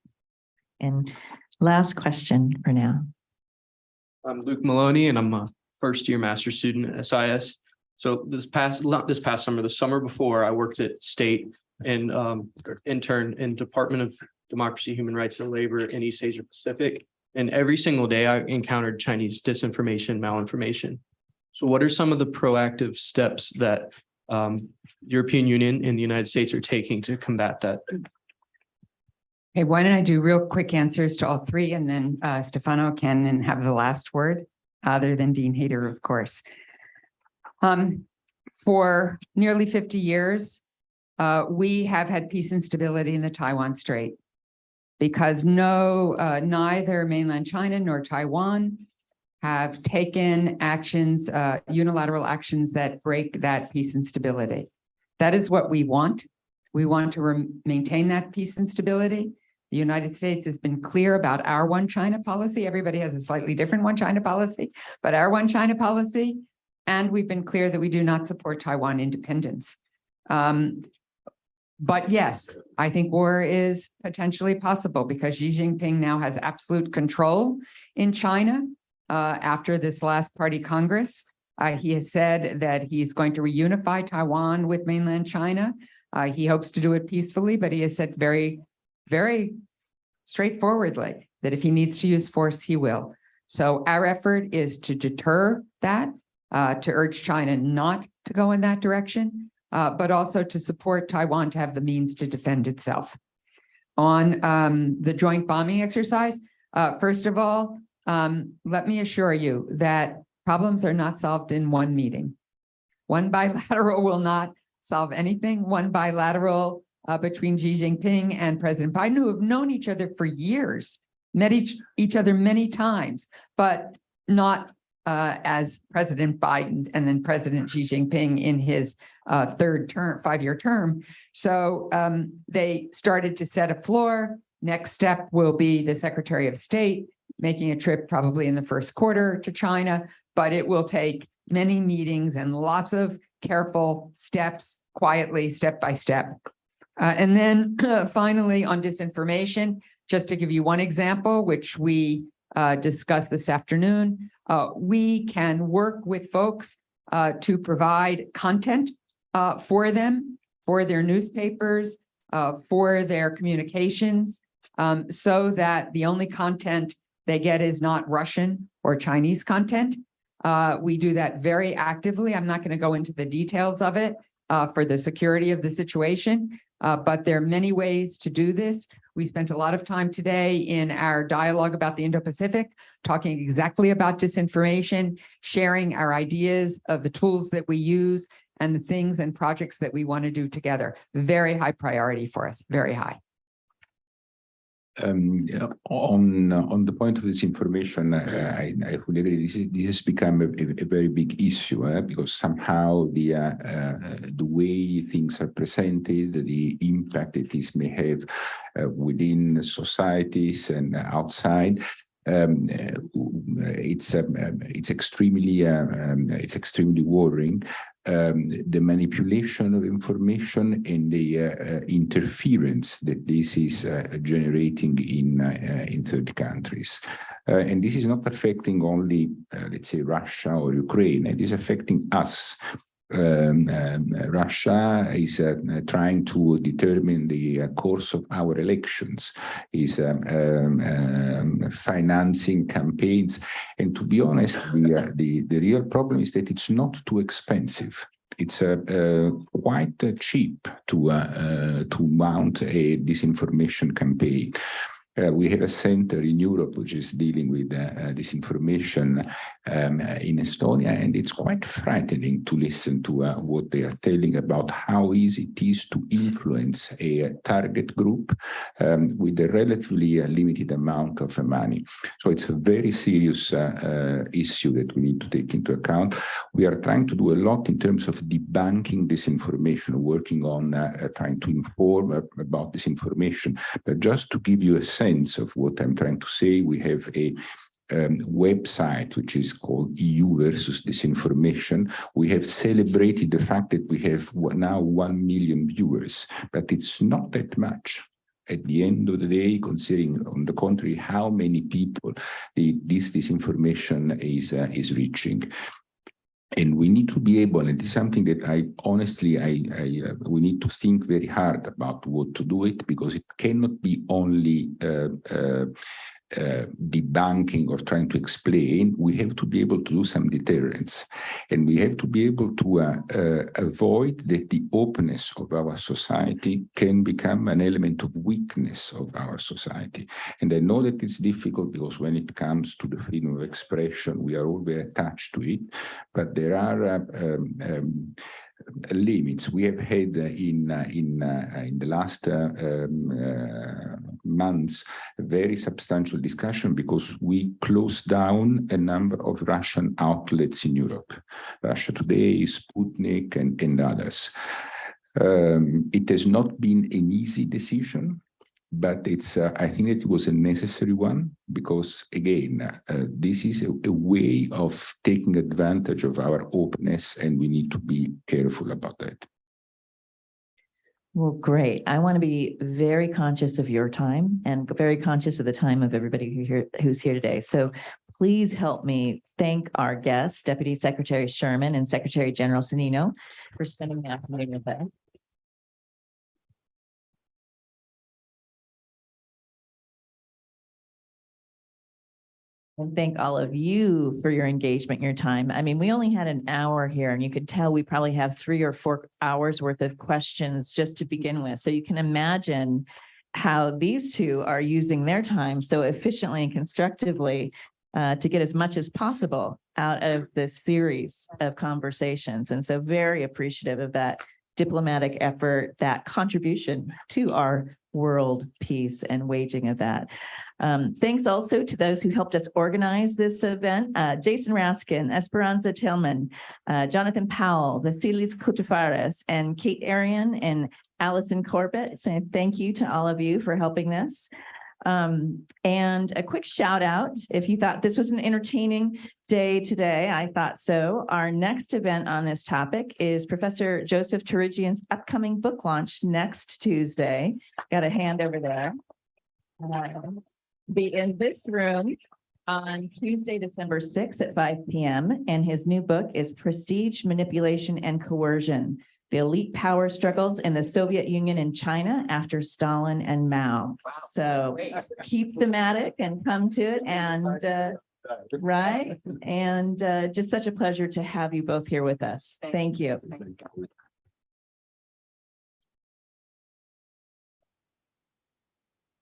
And last question for now. I'm Luke Maloney, and I'm a first-year master's student at SIS. So not this past summer, the summer before, I worked at State and interned in Department of Democracy, Human Rights, and Labor in East Asia Pacific. And every single day I encountered Chinese disinformation, malinformation. So what are some of the proactive steps that European Union and the United States are taking to combat that? Okay, why don't I do real quick answers to all three, and then Stefano can have the last word, other than Dean Hader, of course. For nearly 50 years, we have had peace and stability in the Taiwan Strait because neither mainland China nor Taiwan have taken actions, unilateral actions that break that peace and stability. That is what we want. We want to maintain that peace and stability. The United States has been clear about our one China policy. Everybody has a slightly different one China policy, but our one China policy, and we've been clear that we do not support Taiwan independence. But yes, I think war is potentially possible because Xi Jinping now has absolute control in China after this last party Congress. He has said that he's going to reunify Taiwan with mainland China. He hopes to do it peacefully, but he has said very, very straightforwardly that if he needs to use force, he will. So our effort is to deter that, to urge China not to go in that direction, but also to support Taiwan to have the means to defend itself. On the joint bombing exercise, first of all, let me assure you that problems are not solved in one meeting. One bilateral will not solve anything. One bilateral between Xi Jinping and President Biden, who have known each other for years, met each other many times, but not as President Biden and then President Xi Jinping in his third term, 5-year term. So they started to set a floor. Next step will be the Secretary of State making a trip probably in the first quarter to China, but it will take many meetings and lots of careful steps, quietly, step by step. And then finally on disinformation, just to give you one example, which we discussed this afternoon, we can work with folks to provide content for them, for their newspapers, for their communications, so that the only content they get is not Russian or Chinese content. We do that very actively. I'm not going to go into the details of it for the security of the situation, but there are many ways to do this. We spent a lot of time today in our dialogue about the Indo-Pacific, talking exactly about disinformation, sharing our ideas of the tools that we use and the things and projects that we want to do together. Very high priority for us, very high. On the point of disinformation, I fully agree. This has become a very big issue because somehow the way things are presented, the impact that this may have within societies and outside, it's extremely worrying. The manipulation of information and the interference that this is generating in third countries. And this is not affecting only, let's say, Russia or Ukraine. It is affecting us. Russia is trying to determine the course of our elections, is financing campaigns. And to be honest, the real problem is that it's not too expensive. It's quite cheap to mount a disinformation campaign. We have a center in Europe which is dealing with disinformation in Estonia, and it's quite frightening to listen to what they are telling about how easy it is to influence a target group with a relatively limited amount of money. So it's a very serious issue that we need to take into account. We are trying to do a lot in terms of debunking disinformation, working on trying to inform about disinformation. But just to give you a sense of what I'm trying to say, we have a website which is called EU versus Disinformation. We have celebrated the fact that we have now 1 million viewers, but it's not that much. At the end of the day, considering on the contrary how many people this disinformation is reaching. And we need to be able, and it's something that we need to think very hard about what to do it, because it cannot be only debunking or trying to explain. We have to be able to do some deterrence, and we have to be able to avoid that the openness of our society can become an element of weakness of our society. And I know that it's difficult, because when it comes to the freedom of expression, we are all very attached to it, but there are limits. We have had in the last months a very substantial discussion, because we closed down a number of Russian outlets in Europe. Russia Today, Sputnik, and others. It has not been an easy decision, but I think that it was a necessary one, because again, this is a way of taking advantage of our openness, and we need to be careful about that. Well, great. I want to be very conscious of your time and very conscious of the time of everybody who's here today. So please help me thank our guests, Deputy Secretary Sherman and Secretary General Sannino, for spending the afternoon with us. And thank all of you for your engagement, your time. I mean, we only had an hour here, and you could tell we probably have 3 or 4 hours worth of questions just to begin with. So you can imagine how these two are using their time so efficiently and constructively to get as much as possible out of this series of conversations. And so very appreciative of that diplomatic effort, that contribution to our world peace and waging of that. Thanks also to those who helped us organize this event, Jason Raskin, Esperanza Tillman, Jonathan Powell, Vasilis Koutafaris, and Kate Arian and Allison Corbett. So thank you to all of you for helping this. And a quick shout out, if you thought this was an entertaining day today, I thought so. Our next event on this topic is Professor Joseph Turigian's upcoming book launch next Tuesday. Got a hand over there. Be in this room on Tuesday, December 6th at 5 p.m. And his new book is Prestige, Manipulation, and Coercion: The Elite Power Struggles in the Soviet Union and China After Stalin and Mao. Wow. So keep thematic and come to it. And right. And just such a pleasure to have you both here with us. Thank you.